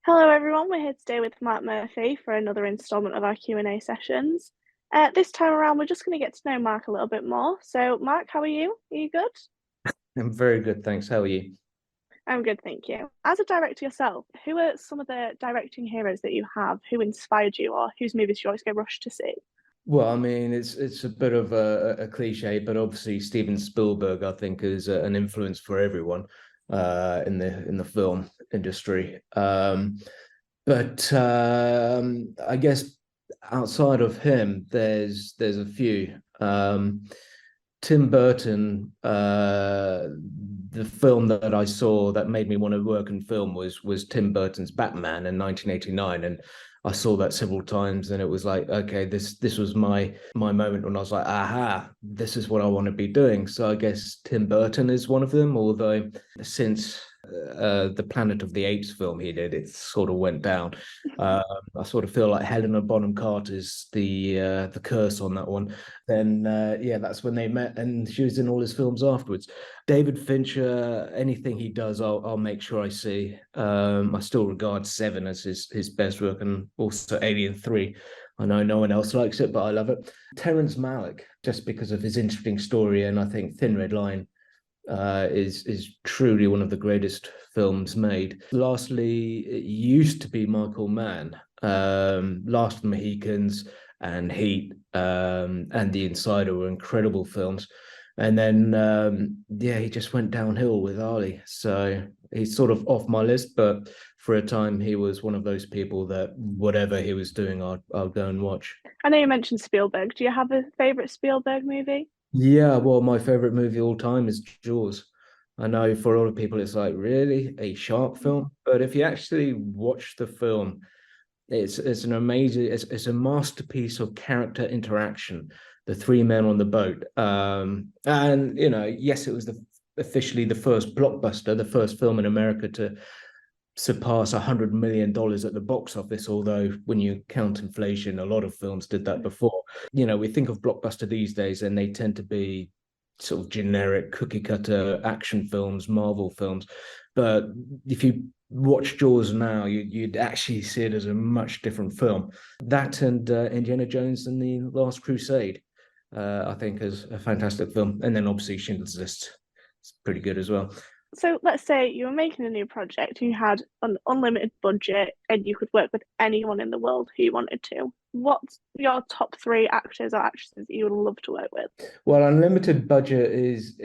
Hello everyone, we're here today with Mark Murphy for another installment of our Q&A sessions. This time around, we're just going to get to know Mark a little bit more. So, Mark, how are you? Are you good? I'm very good, thanks. How are you? I'm good, thank you. As a director yourself, who are some of the directing heroes that you have who inspired you or whose movies you always go rush to see? Well, I mean, it's a bit of a cliche, but obviously Steven Spielberg, I think, is an influence for everyone in the film industry. But I guess outside of him, there's a few. Tim Burton, the film that I saw that made me want to work in film was Tim Burton's Batman in 1989, and I saw that several times, and it was like, okay, this was my moment when I was like, aha, this is what I want to be doing. So I guess Tim Burton is one of them. Although since the Planet of the Apes film he did, it sort of went down. Uh, I sort of feel like Helena Bonham Carter's the curse on that one. Then yeah, that's when they met, and she was in all his films afterwards. David Fincher, anything he does, I'll make sure I see. I still regard Seven as his best work, and also Alien 3. I know no one else likes it, but I love it. Terrence Malick, just because of his interesting story, and I think Thin Red Line is truly one of the greatest films made. Lastly, it used to be Michael Mann. Last of the Mohicans and Heat and The Insider were incredible films. And then yeah, he just went downhill with Ali. So he's sort of off my list, but for a time he was one of those people that whatever he was doing, I'll go and watch. I know you mentioned Spielberg. Do you have a favorite Spielberg movie? Yeah, well, my favorite movie of all time is Jaws. I know for a lot of people it's like, really, a shark film? But if you actually watch the film, it's an amazing, it's a masterpiece of character interaction. The three men on the boat, and yes, it was officially the first blockbuster, the first film in America to surpass $100 million at the box office. Although when you count inflation, a lot of films did that before. We think of blockbuster these days, and they tend to be sort of generic cookie cutter action films, Marvel films. But if you watch Jaws now, you'd actually see it as a much different film. That and Indiana Jones and the Last Crusade, I think, is a fantastic film. And then obviously Schindler's List is pretty good as well. So let's say you were making a new project, you had an unlimited budget, and you could work with anyone in the world who you wanted to. What's your top three actors or actresses that you would love to work with? Well, unlimited budget is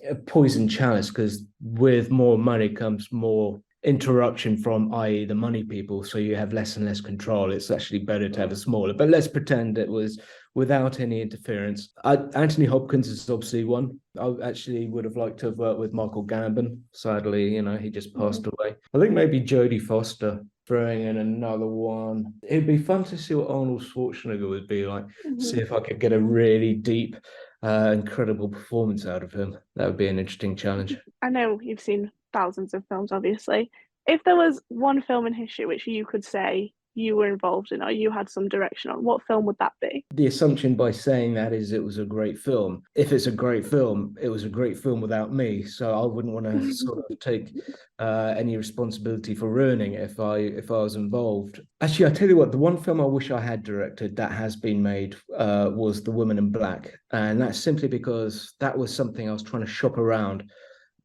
a poison chalice because with more money comes more interruption from, i.e., the money people. So you have less and less control. It's actually better to have a smaller. But let's pretend it was without any interference. Anthony Hopkins is obviously one. I actually would have liked to have worked with Michael Gambon. Sadly, he just passed away. I think maybe Jodie Foster. Throwing in another one. It'd be fun to see what Arnold Schwarzenegger would be like. See if I could get a really deep, incredible performance out of him. That would be an interesting challenge. I know you've seen thousands of films, obviously. If there was one film in history which you could say you were involved in or you had some direction on, what film would that be? The assumption by saying that is it was a great film. If it's a great film, it was a great film without me. So I wouldn't want to sort of take any responsibility for ruining it if I was involved. Actually, I tell you what, the one film I wish I had directed that has been made was The Woman in Black, and that's simply because that was something I was trying to shop around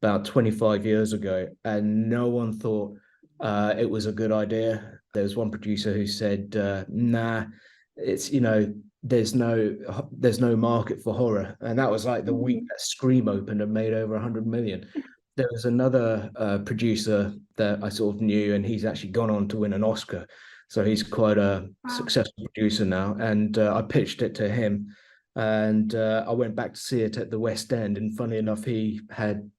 about 25 years ago, and no one thought it was a good idea. There was one producer who said, "Nah, it's there's no market for horror," and that was like the week that Scream opened and made over 100 million. There was another producer that I sort of knew, and he's actually gone on to win an Oscar, so he's quite a Wow. successful producer now. And I pitched it to him, and I went back to see it at the West End, and funny enough, he had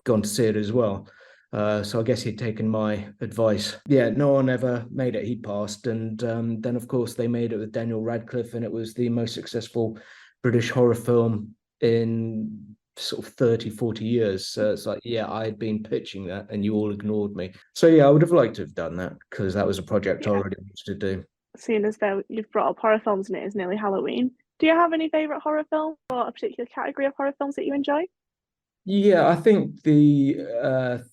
gone to see it as well. So I guess he'd taken my advice. Yeah, no one ever made it. He passed. And then, of course, they made it with Daniel Radcliffe, and it was the most successful British horror film in sort of 30, 40 years. So it's like, yeah, I had been pitching that and you all ignored me. So yeah, I would have liked to have done that because that was a project I Yeah, already wanted to do. seeing as though you've brought up horror films and it is nearly Halloween. Do you have any favourite horror film or a particular category of horror films that you enjoy? Yeah, I think the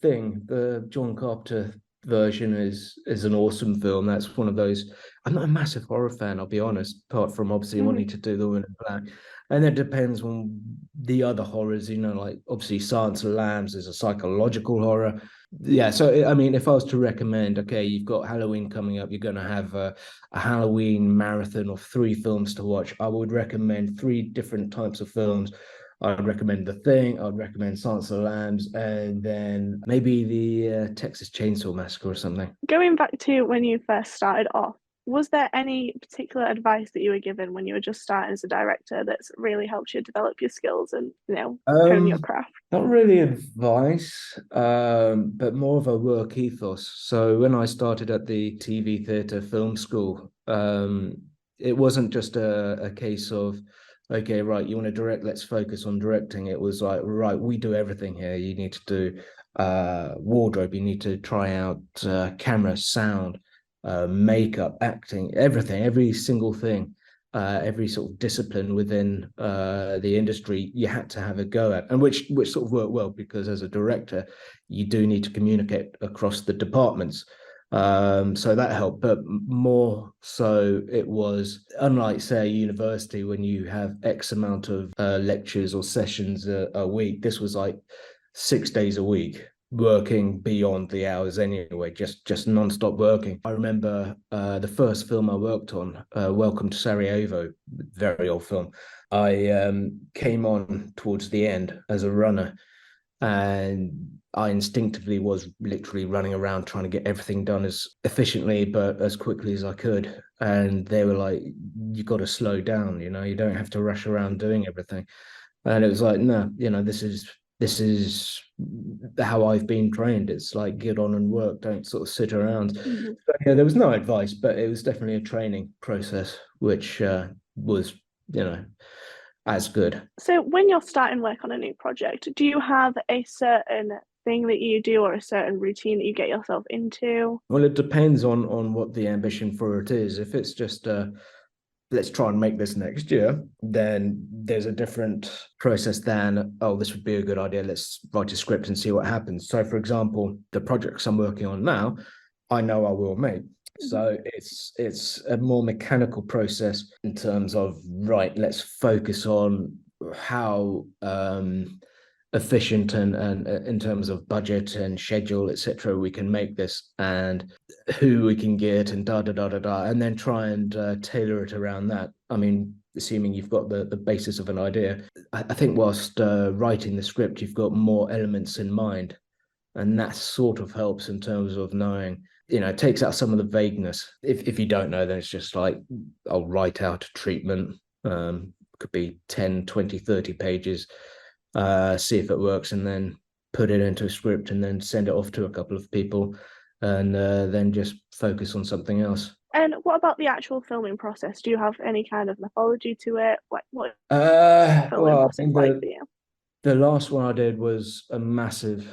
Thing, the John Carpenter version is an awesome film. That's one of those. I'm not a massive horror fan, I'll be honest, apart from obviously Hmm. wanting to do the Woman in Black. And it depends on the other horrors, like obviously Silence of the Lambs is a psychological horror. Yeah, so I mean, if I was to recommend, okay, you've got Halloween coming up, you're going to have a Halloween marathon of 3 films to watch. I would recommend 3 different types of films. I'd recommend The Thing, I'd recommend Silence of the Lambs, and then maybe the Texas Chainsaw Massacre or something. Going back to when you first started off, was there any particular advice that you were given when you were just starting as a director that's really helped you develop your skills and, hone your Um, craft? Not really advice, but more of a work ethos. So when I started at the TV theatre film school, it wasn't just a case of, okay, right, you want to direct, let's focus on directing. It was like, right, we do everything here. You need to do wardrobe, you need to try out camera, sound, makeup, acting, everything, every single thing, every sort of discipline within the industry you had to have a go at, and which sort of worked well because as a director you do need to communicate across the departments. So that helped, but more so it was unlike say a university when you have X amount of lectures or sessions a week. This was like 6 days a week working beyond the hours anyway, just non-stop working. I remember the first film I worked on, Welcome to Sarajevo, very old film. I came on towards the end as a runner, and I instinctively was literally running around trying to get everything done as efficiently but as quickly as I could. And they were like, "You got to slow down. You don't have to rush around doing everything." And it was like, no, this is how I've been trained. It's like get on and work, don't sort of sit around. Hmm. So, yeah, there was no advice, but it was definitely a training process, which was, you know, as good. So when you're starting work on a new project, do you have a certain thing that you do or a certain routine that you get yourself into? Well, it depends on what the ambition for it is. If it's just let's try and make this next year, then there's a different process than, oh, this would be a good idea. Let's write a script and see what happens. So, for example, the projects I'm working on now, I know I will make. Mhm. So it's a more mechanical process in terms of, right, let's focus on how efficient and in terms of budget and schedule, etc., we can make this, and who we can get, and da da da da da, and then try and tailor it around that. I mean, assuming you've got the basis of an idea, I think whilst writing the script, you've got more elements in mind, and that sort of helps in terms of knowing. It takes out some of the vagueness. If you don't know, then it's just like, I'll write out a treatment. Could be 10, 20, 30 pages, see if it works, and then put it into a script and then send it off to a couple of people, and then just focus on something else. And what about the actual filming process? Do you have any kind of mythology to it? What filming Well, I process think like for you? the last one I did was a massive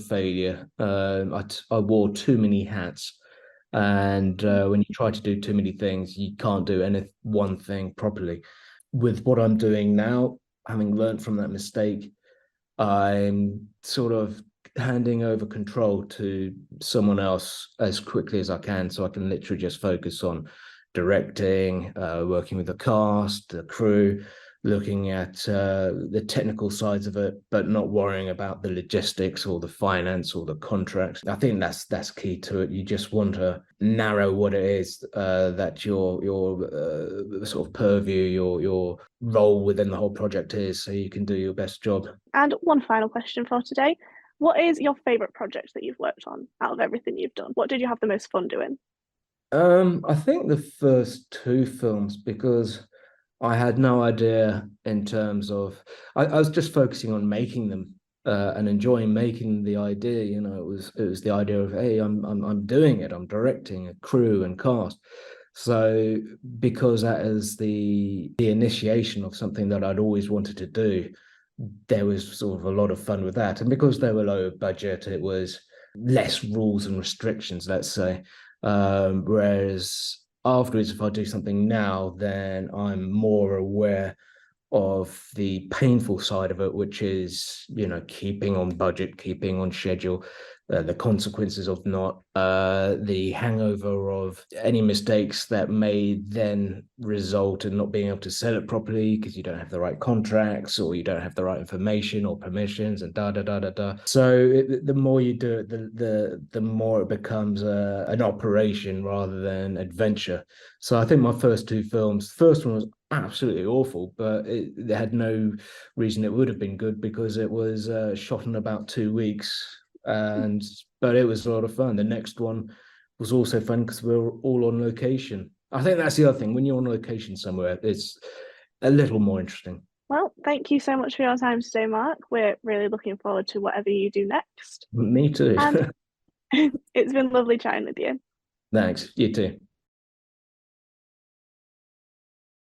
failure. I wore too many hats, and when you try to do too many things, you can't do any one thing properly. With what I'm doing now, having learned from that mistake, I'm sort of handing over control to someone else as quickly as I can, so I can literally just focus on directing, working with the cast, the crew, looking at the technical sides of it, but not worrying about the logistics or the finance or the contracts. I think that's key to it. You just want to narrow what it is that your sort of purview, your role within the whole project is, so you can do your best job. And one final question for today. What is your favorite project that you've worked on out of everything you've done? What did you have the most fun doing? I think the first 2 films, because I had no idea in terms of I was just focusing on making them and enjoying making the idea. It was the idea of, hey, I'm doing it. I'm directing a crew and cast. So because that is the initiation of something that I'd always wanted to do, there was sort of a lot of fun with that. And because they were low budget, it was less rules and restrictions, let's say. Whereas afterwards, if I do something now, then I'm more aware of the painful side of it, which is, keeping on budget, keeping on schedule, the consequences of not, the hangover of any mistakes that may then result in not being able to sell it properly because you don't have the right contracts or you don't have the right information or permissions and da da da da da. So the more you do it, the more it becomes an operation rather than adventure. So I think my first two films, the first one was absolutely awful, but it had no reason it would have been good because it was shot in about 2 weeks, and but it was a lot of fun. The next one was also fun because we were all on location. I think that's the other thing. When you're on location somewhere, it's a little more interesting. Well, thank you so much for your time today, Mark. We're really looking forward to whatever you do next. Me too. And it's been lovely chatting with you. Thanks. You too.